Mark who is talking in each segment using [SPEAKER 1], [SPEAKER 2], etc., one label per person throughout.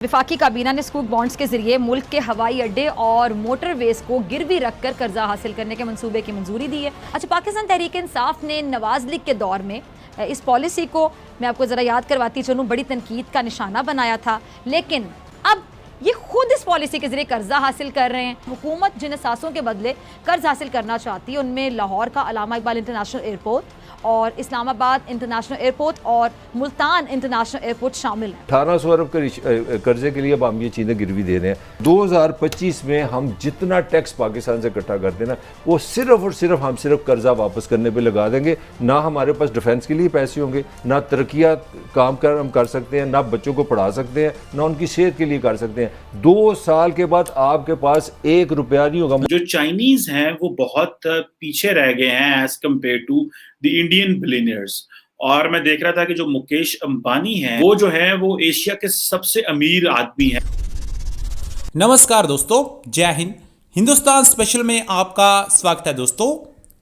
[SPEAKER 1] वफाकी काबीना ने स्कूक बॉन्ड्स के जरिए मुल्क के हवाई अड्डे और मोटरवेज को गिरवी रखकर कर्जा हासिल करने के मंसूबे की मंजूरी दी है। अच्छा, पाकिस्तान तहरीक इंसाफ ने नवाज लीग के दौर में इस पॉलिसी को, मैं आपको ज़रा याद करवाती चलूँ, बड़ी तनकीद का निशाना बनाया था, लेकिन अब ये खुद इस पॉलिसी के जरिए कर्जा हासिल कर रहे हैं। हुकूमत जिन असासों के बदले कर्ज हासिल करना चाहती है उनमें लाहौर का अल्लामा इकबाल इंटरनेशनल एयरपोर्ट और इस्लामाबाद इंटरनेशनल एयरपोर्ट और मुल्तान इंटरनेशनल एयरपोर्ट शामिल है।
[SPEAKER 2] 1800 अरब के कर्जे के लिए अब हम ये चीज़ें गिरवी दे रहे हैं। 2025 में हम जितना टैक्स पाकिस्तान से इकट्ठा करते हैं ना, वो सिर्फ और सिर्फ हम कर्जा वापस करने पे लगा देंगे। ना हमारे पास डिफेंस के लिए पैसे होंगे, ना तरक्या काम हम कर सकते हैं, ना बच्चों को पढ़ा सकते हैं, ना उनकी सेहत के लिए कर सकते हैं। 2 साल के बाद आपके पास 1 रुपया नहीं होगा।
[SPEAKER 3] जो चाइनीज हैं वो बहुत पीछे रह गए हैं as compare to the Indian billionaires. और मैं देख रहा था कि जो मुकेश अंबानी हैं वो जो है वो एशिया के सबसे अमीर आदमी हैं।
[SPEAKER 4] नमस्कार दोस्तों, जय हिंद। हिंदुस्तान स्पेशल में आपका स्वागत है दोस्तों।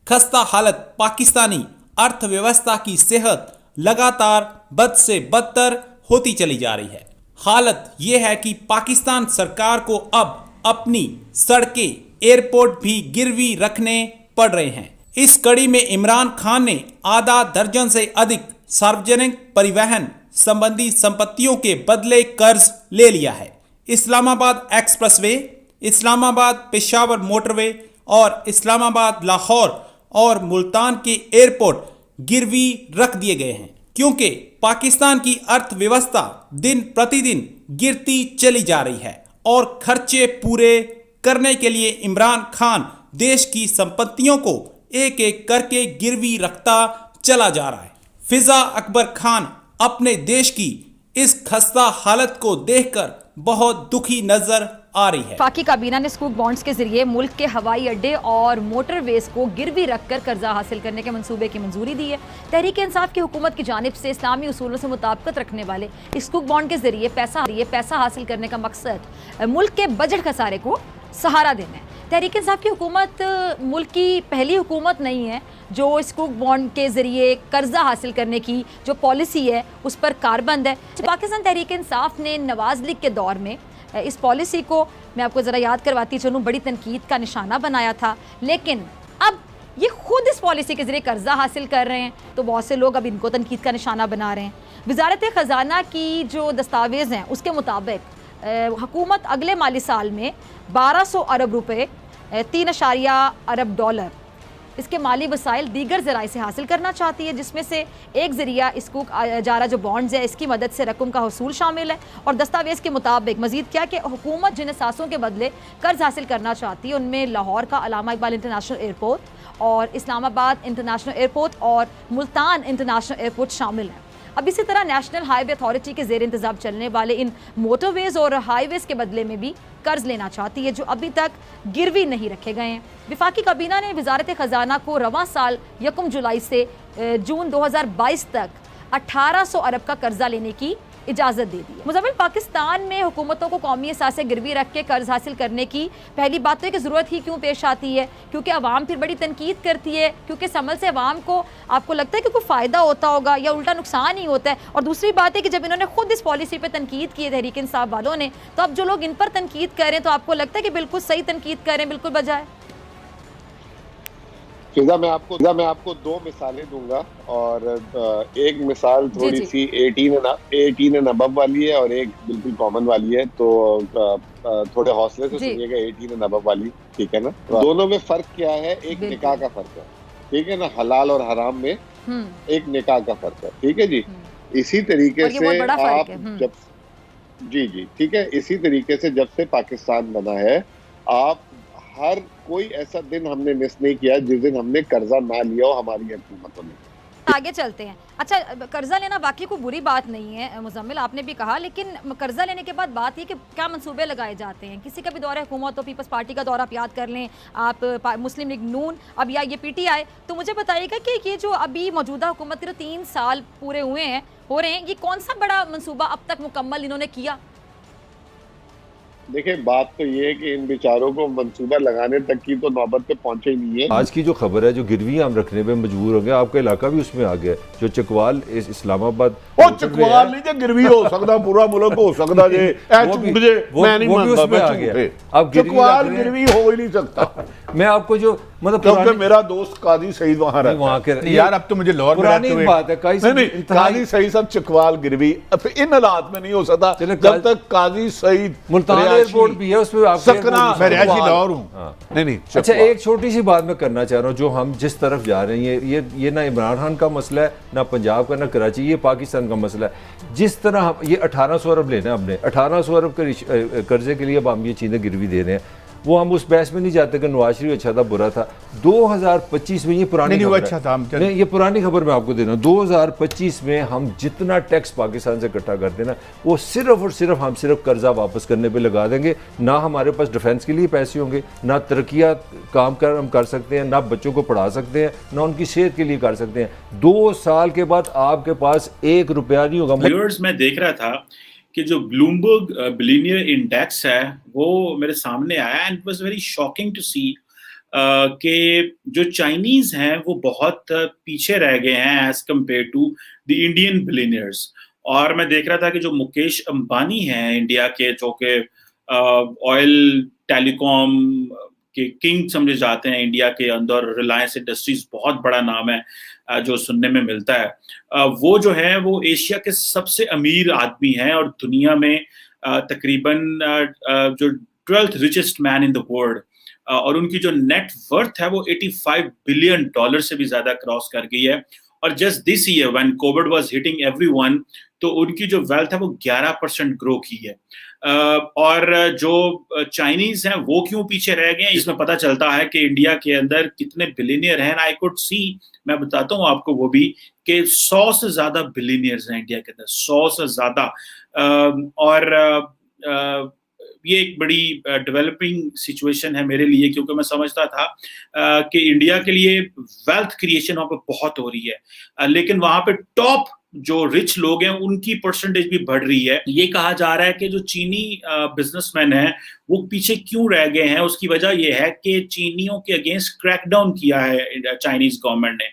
[SPEAKER 4] खस्ता हालत पाकिस्तानी अर्थव्यवस्था की सेहत लगातार बद से बदतर होती चली जा रही है। हालत यह है कि पाकिस्तान सरकार को अब अपनी सड़कें, एयरपोर्ट भी गिरवी रखने पड़ रहे हैं। इस कड़ी में इमरान खान ने आधा दर्जन से अधिक सार्वजनिक परिवहन संबंधी संपत्तियों के बदले कर्ज ले लिया है। इस्लामाबाद एक्सप्रेसवे, इस्लामाबाद पेशावर मोटरवे और इस्लामाबाद लाहौर और मुल्तान के एयरपोर्ट गिरवी रख दिए गए हैं, क्योंकि पाकिस्तान की अर्थव्यवस्था दिन प्रतिदिन गिरती चली जा रही है और खर्चे पूरे करने के लिए इमरान खान देश की संपत्तियों को एक एक करके गिरवी रखता चला जा रहा है। फिजा अकबर खान अपने देश की इस खस्ता हालत को देखकर बहुत दुखी नजर आ रही है।
[SPEAKER 1] वफाकी काबीना ने स्कूक बॉन्ड्स के जरिए मुल्क के हवाई अड्डे और मोटरवेज को गिरवी रखकर कर्जा हासिल करने के मंसूबे की मंजूरी दी है। तहरीक इंसाफ की हुकूमत की जानिब से इस्लामी उसूलों से मुताबिकत रखने वाले इस स्कूक बॉन्ड के जरिए पैसा हासिल करने का मकसद मुल्क के बजट खसारे को सहारा देना है। तहरीक इंसाफ की हुकूमत मुल्क की पहली हुकूमत नहीं है जो स्कूक बॉन्ड के जरिए कर्जा हासिल करने की जो पॉलिसी है उस पर कारबंद है। पाकिस्तान तहरीक इंसाफ ने नवाज लीग के दौर में इस पॉलिसी को, मैं आपको ज़रा याद करवाती चलूँ, बड़ी तनकीद का निशाना बनाया था, लेकिन अब ये खुद इस पॉलिसी के जरिए कर्जा हासिल कर रहे हैं, तो बहुत से लोग अब इनको तनकीद का निशाना बना रहे हैं। वजारत ख़जाना की जो दस्तावेज़ हैं उसके मुताबिक हुकूमत अगले माली साल में 1200 अरब रुपये, 3 अरब डॉलर इसके माली वसाइल दीगर ज़राए से हासिल करना चाहती है, जिसमें से एक ज़रिया स्कूक जारा जो बॉन्ड्स है इसकी मदद से रकम का हसूल शामिल है। और दस्तावेज़ के मुताबिक मजीद क्या कि हुकूमत जिन असासों के बदले कर्ज हासिल करना चाहती है उनमें लाहौर का अल्लामा इकबाल इंटरनेशनल एयरपोर्ट और इस्लामाबाद इंटरनेशनल एयरपोर्ट और मुल्तान इंटरनेशनल एयरपोर्ट शामिल है। अब इसी तरह नेशनल हाईवे अथॉरिटी के ज़ेर इंतज़ाम चलने वाले इन मोटरवेज़ और हाईवेज़ के बदले में भी कर्ज लेना चाहती है जो अभी तक गिरवी नहीं रखे गए हैं। वफाकी काबीना ने वजारत ख़जाना को रवां साल 1 जुलाई से जून 2022 तक 1800 अरब का कर्जा लेने की इजाज़त दे दी है। मुज़म्मिल, पाकिस्तान में हुकूमतों को कौमी असासे गिरवी रख के कर्ज हासिल करने की पहली बात तो है कि ज़रूरत ही क्यों पेश आती है, क्योंकि अवाम फिर बड़ी तनकीद करती है, क्योंकि समझ से अवाम को आपको लगता है कि कोई फ़ायदा होता होगा या उल्टा नुकसान ही होता है। और दूसरी बात है कि जब इन्होंने खुद इस पॉलिसी पर तनकीद की है तहरीक इंसाफ वालों ने, तो अब जो लोग इन पर तनकीद कर रहे हैं तो आपको लगता है कि बिल्कुल सही तनकीद कर रहे हैं, बिल्कुल बजाय।
[SPEAKER 5] फिजा मैं आपको 2 मिसालें दूंगा और एक मिसाल थोड़ी सी 18 एंड अबव वाली है और एक बिल्कुल कॉमन वाली है, तो थोड़े हौसले से सुनिएगा 18 एंड अबव वाली, ठीक है ना। दोनों में फर्क क्या है? एक निकाह का फर्क है, ठीक है ना, हलाल और हराम में एक निकाह का फर्क है, ठीक है जी। इसी तरीके से आप जब जी ठीक है, इसी तरीके से जब से पाकिस्तान बना है, आप हर कोई ऐसा दिन हमने मिस नहीं किया जिस दिन हमने कर्जा ना लिया हो हमारी हुकूमतों ने।
[SPEAKER 1] आगे चलते हैं। अच्छा, कर्जा लेना बाकी कोई बुरी बात नहीं है मुज़म्मिल, आपने भी कहा, लेकिन कर्जा लेने के बाद बात ये कि क्या मंसूबे लगाए जाते हैं। किसी का भी दौरा हुकूमत हो, पीपल्स पार्टी का दौरा आप याद कर लें, आप मुस्लिम लीग नून, अब या ये PTI, तो मुझे बताइएगा कि ये जो अभी मौजूदा हुकूमत के 3 साल पूरे हो रहे हैं, ये कौन सा बड़ा मंसूबा अब तक मुकम्मल इन्होंने किया?
[SPEAKER 5] देखिए, बात तो ये है कि इन बेचारों को मंसूबा लगाने तक की तो नौबत पे पहुंचे ही नहीं है।
[SPEAKER 2] आज की जो खबर है, जो गिरवी हम रखने पे मजबूर हो गए, आपका इलाका भी उसमें आ गया, जो चकवाल इस्लामाबाद
[SPEAKER 6] चकवाल नहीं जे गिरवी हो सकता, पूरा मुल्क हो सकता जे झूठ जे मैं नहीं मानता, मैं झूठे।
[SPEAKER 2] अब
[SPEAKER 6] चकवाल गिरवी हो ही नहीं सकता।
[SPEAKER 2] मैं आपको जो मतलब
[SPEAKER 6] क्योंकि मेरा दोस्त काजी सईद वहां रहता
[SPEAKER 2] वहां के
[SPEAKER 6] यार, अब तो मुझे लाहौर में रहते हुए
[SPEAKER 2] बात है,
[SPEAKER 6] काजी सईद साहब चकवाल गिरवी इन हालात में नहीं हो सकता जब तक काजी सईद
[SPEAKER 2] मुल्तान एयरपोर्ट भी है, उसमें
[SPEAKER 6] मैं रहायशी लाहौर हूँ। नहीं
[SPEAKER 2] अच्छा, एक छोटी सी बात मैं करना चाह रहा हूँ, जो हम जिस तरफ जा रहे हैं, ये ना इमरान खान का मसला है, ना पंजाब का, ना कराची, ये पाकिस्तान का मसला है। जिस तरह ये 1800 अरब लेना है हमने, 1800 अरब कर्जे के लिए अब हम ये चीज़ें गिरवी दे रहे हैं, वो हम उस बहस में नहीं जाते कि नवाज शरीफ अच्छा था बुरा था। 2025 में ये पुरानी खबर
[SPEAKER 6] अच्छा था,
[SPEAKER 2] नहीं, ये पुरानी खबर मैं आपको दे रहा हूँ। 2025 में हम जितना टैक्स पाकिस्तान से इकट्ठा करते हैं ना, वो सिर्फ और सिर्फ हम कर्जा वापस करने पे लगा देंगे। ना हमारे पास डिफेंस के लिए पैसे होंगे, ना तरक्या काम हम कर सकते हैं, ना बच्चों को पढ़ा सकते हैं, ना उनकी सेहत के लिए कर सकते हैं। 2 साल के बाद आपके पास 1 रुपया नहीं होगा।
[SPEAKER 3] मैं देख रहा था कि जो ब्लूमबर्ग बिलियनियर इंडेक्स है वो मेरे सामने आया and it was very shocking to see कि जो चाइनीज हैं वो बहुत पीछे रह गए हैं as compare to the Indian billionaires. और मैं देख रहा था कि जो मुकेश अंबानी हैं इंडिया के, जो कि ऑयल टेलीकॉम के किंग समझे जाते हैं इंडिया के अंदर, रिलायंस इंडस्ट्रीज बहुत बड़ा नाम है जो सुनने में मिलता है, वो जो है वो एशिया के सबसे अमीर आदमी हैं और दुनिया में तकरीबन जो 12th richest man in the world, और उनकी जो नेट वर्थ है वो $85 बिलियन से भी ज्यादा क्रॉस कर गई है। और just this year when Covid was hitting everyone, तो उनकी जो वेल्थ है वो 11% ग्रो की है। और जो चाइनीज हैं वो क्यों पीछे रह गए हैं, इसमें पता चलता है कि इंडिया के अंदर कितने बिलियनियर हैं। आई कुड सी, मैं बताता हूँ आपको वो भी, कि 100 से ज्यादा बिलियनियर्स हैं इंडिया के अंदर, 100 से ज्यादा। और ये एक बड़ी डेवलपिंग सिचुएशन है मेरे लिए, क्योंकि मैं समझता था कि इंडिया के लिए वेल्थ क्रिएशन वहां पर बहुत हो रही है, लेकिन वहां पे टॉप जो रिच लोग हैं उनकी परसेंटेज भी बढ़ रही है। ये कहा जा रहा है कि जो चीनी बिजनेसमैन हैं वो पीछे क्यों रह गए हैं, उसकी वजह यह है कि चीनियों के अगेंस्ट क्रैकडाउन किया है चाइनीज गवर्नमेंट ने।